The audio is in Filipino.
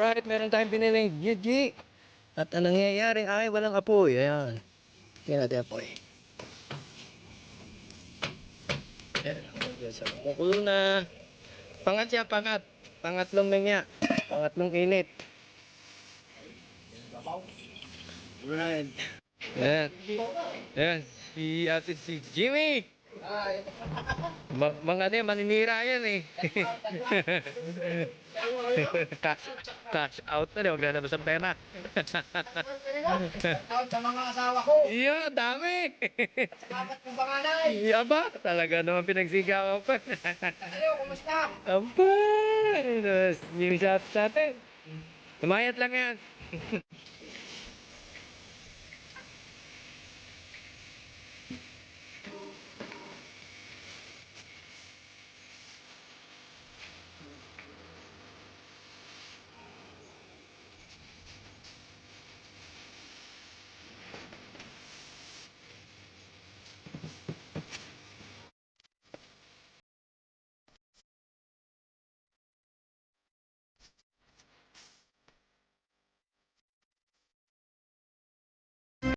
Alright, meron tayong biniling GG. At ang nangyayari ay walang apoy. Ayan. Tingnan natin apoy. Ayan. So, kukulo na. Pangat siya, pangat. Pangatlong mangya. Pangatlong init. Alright. Ayan. Ayan. Si Jimmy. Mga ano yan, maninira yan eh. Cash out na rin, huwag na sa pera. Out sa mga asawa ko. Iyo, dami. Apat kong panganay. Aba, talaga naman pinagsigawan pa. Ayaw, kumusta? Aba, yung shots natin. Tumayat lang yan.